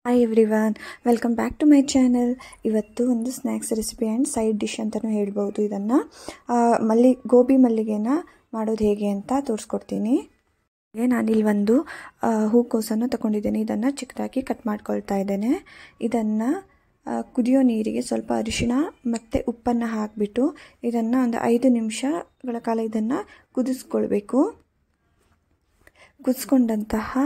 Hi everyone, welcome back to my channel. ಇವತ್ತು ಒಂದು snacks recipe and side dish ಅಂತಲೂ ಹೇಳ್ಬೋದು. ಇದನ್ನು ಗೋಬಿ ಮಲ್ಲಿಗೆನ ಮಾಡೋದು ಹೇಗೆ ಅಂತ ತೋರಿಸ್ಕೊಡ್ತೀನಿ. ನಾನಿಲ್ಲಿ ಒಂದು ಹೂಕೋಸನ್ನು ತಗೊಂಡಿದ್ದೇನೆ. ಇದನ್ನು ಚಿಕ್ಕದಾಗಿ ಕಟ್ ಮಾಡ್ಕೊಳ್ತಾ ಇದ್ದೇನೆ. ಇದನ್ನು ಕುದಿಯೋ ನೀರಿಗೆ ಸ್ವಲ್ಪ ಅರಿಶಿಣ ಮತ್ತು ಉಪ್ಪನ್ನು ಹಾಕಿಬಿಟ್ಟು ಇದನ್ನು ಒಂದು 5 ನಿಮಿಷಗಳ ಕಾಲ ಇದನ್ನು ಕುದಿಸ್ಕೊಳ್ಬೇಕು. ಕುದಿಸ್ಕೊಂಡಂತಹ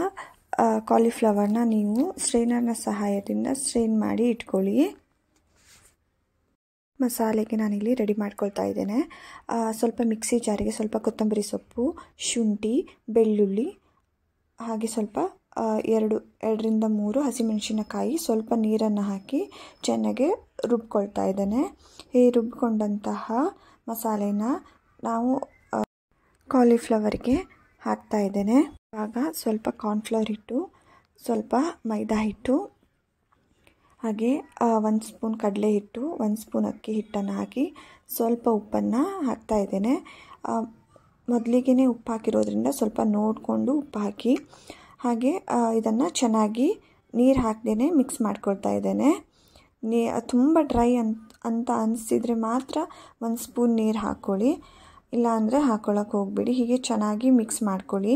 ಕಾಲಿಫ್ಲವರ್ನ ನೀವು ಸ್ಟ್ರೈನರ್ನ ಸಹಾಯದಿಂದ ಸ್ಟ್ರೈನ್ ಮಾಡಿ ಇಟ್ಕೊಳ್ಳಿ. ಮಸಾಲೆಗೆ ನಾನಿಲ್ಲಿ ರೆಡಿ ಮಾಡ್ಕೊಳ್ತಾ ಇದ್ದೇನೆ. ಸ್ವಲ್ಪ ಮಿಕ್ಸಿ ಜಾರಿಗೆ ಸ್ವಲ್ಪ ಕೊತ್ತಂಬರಿ ಸೊಪ್ಪು, ಶುಂಠಿ, ಬೆಳ್ಳುಳ್ಳಿ, ಹಾಗೆ ಸ್ವಲ್ಪ 2ರಿಂದ 3 ಹಸಿಮೆಣಸಿನಕಾಯಿ, ಸ್ವಲ್ಪ ನೀರನ್ನು ಹಾಕಿ ಚೆನ್ನಾಗಿ ರುಬ್ಕೊಳ್ತಾ ಇದ್ದೇನೆ. ಈ ರುಬ್ಕೊಂಡಂತಹ ಮಸಾಲೆನ ನಾವು ಕಾಲಿಫ್ಲವರ್ಗೆ ಹಾಕ್ತಾ ಇದ್ದೇನೆ. ಇವಾಗ ಸ್ವಲ್ಪ ಕಾರ್ನ್ಫ್ಲವರ್ ಹಿಟ್ಟು, ಸ್ವಲ್ಪ ಮೈದಾ ಹಿಟ್ಟು, ಹಾಗೆ 1 ಸ್ಪೂನ್ ಕಡಲೆ ಹಿಟ್ಟು, 1 ಸ್ಪೂನ್ ಅಕ್ಕಿ ಹಿಟ್ಟನ್ನು ಹಾಕಿ ಸ್ವಲ್ಪ ಉಪ್ಪನ್ನು ಹಾಕ್ತಾ ಇದ್ದೇನೆ. ಮೊದಲಿಗೆ ಉಪ್ಪು ಹಾಕಿರೋದ್ರಿಂದ ಸ್ವಲ್ಪ ನೋಡಿಕೊಂಡು ಉಪ್ಪು ಹಾಕಿ. ಹಾಗೆ ಇದನ್ನು ಚೆನ್ನಾಗಿ ನೀರು ಹಾಕ್ದೇ ಮಿಕ್ಸ್ ಮಾಡ್ಕೊಳ್ತಾ ಇದ್ದೇನೆ. ತುಂಬ ಡ್ರೈ ಅಂತ ಅನಿಸಿದರೆ ಮಾತ್ರ 1 ಸ್ಪೂನ್ ನೀರು ಹಾಕ್ಕೊಳ್ಳಿ, ಇಲ್ಲಾಂದರೆ ಹಾಕ್ಕೊಳ್ಳೋಕೆ ಹೋಗಬೇಡಿ. ಹೀಗೆ ಚೆನ್ನಾಗಿ ಮಿಕ್ಸ್ ಮಾಡ್ಕೊಳ್ಳಿ.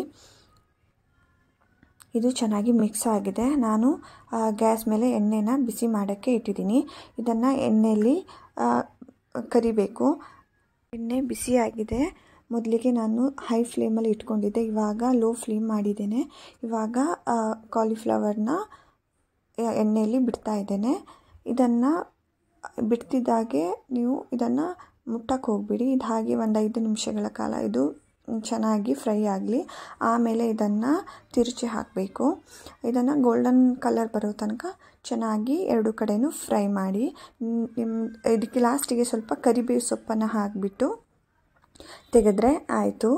ಇದು ಚೆನ್ನಾಗಿ ಮಿಕ್ಸ್ ಆಗಿದೆ. ನಾನು ಗ್ಯಾಸ್ ಮೇಲೆ ಎಣ್ಣೆನ ಬಿಸಿ ಮಾಡೋಕ್ಕೆ ಇಟ್ಟಿದ್ದೀನಿ. ಇದನ್ನು ಎಣ್ಣೆಯಲ್ಲಿ ಕರಿಬೇಕು. ಎಣ್ಣೆ ಬಿಸಿಯಾಗಿದೆ. ಮೊದಲಿಗೆ ನಾನು ಹೈ ಫ್ಲೇಮಲ್ಲಿ ಇಟ್ಕೊಂಡಿದ್ದೆ, ಇವಾಗ ಲೋ ಫ್ಲೇಮ್ ಮಾಡಿದ್ದೇನೆ. ಇವಾಗ ಕಾಲಿಫ್ಲವರ್ನ ಎಣ್ಣೆಯಲ್ಲಿ ಬಿಡ್ತಾ ಇದ್ದೇನೆ. ಇದನ್ನು ಬಿಡ್ತಿದ್ದಾಗೆ ನೀವು ಇದನ್ನು ಮುಟ್ಟಕ್ಕೆ ಹೋಗಬೇಡಿ. ಇದು ಹಾಗೆ ಒಂದು 5 ನಿಮಿಷಗಳ ಕಾಲ ಇದು ಚೆನ್ನಾಗಿ ಫ್ರೈ ಆಗಲಿ. ಆಮೇಲೆ ಇದನ್ನು ತಿರುಚಿ ಹಾಕಬೇಕು. ಇದನ್ನು ಗೋಲ್ಡನ್ ಕಲರ್ ಬರೋ ತನಕ ಚೆನ್ನಾಗಿ 2 ಕಡೆಯೂ ಫ್ರೈ ಮಾಡಿ. ಇದಕ್ಕೆ ಲಾಸ್ಟಿಗೆ ಸ್ವಲ್ಪ ಕರಿಬೇವು ಸೊಪ್ಪನ್ನು ಹಾಕಿಬಿಟ್ಟು ತೆಗೆದ್ರೆ ಆಯಿತು.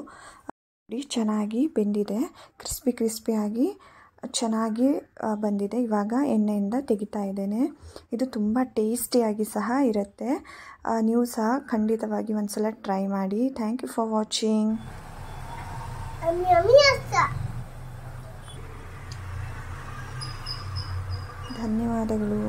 ಚೆನ್ನಾಗಿ ಬೆಂದಿದೆ, ಕ್ರಿಸ್ಪಿಯಾಗಿ ಚೆನ್ನಾಗಿ ಬಂದಿದೆ. ಇವಾಗ ಎಣ್ಣೆಯಿಂದ ತೆಗಿತಾ ಇದ್ದೇನೆ. ಇದು ತುಂಬ ಟೇಸ್ಟಿಯಾಗಿ ಸಹ ಇರುತ್ತೆ. ನೀವು ಸಹ ಖಂಡಿತವಾಗಿ ಒಂದ್ಸಲ ಟ್ರೈ ಮಾಡಿ. Thank you for watching. ಧನ್ಯವಾದಗಳು.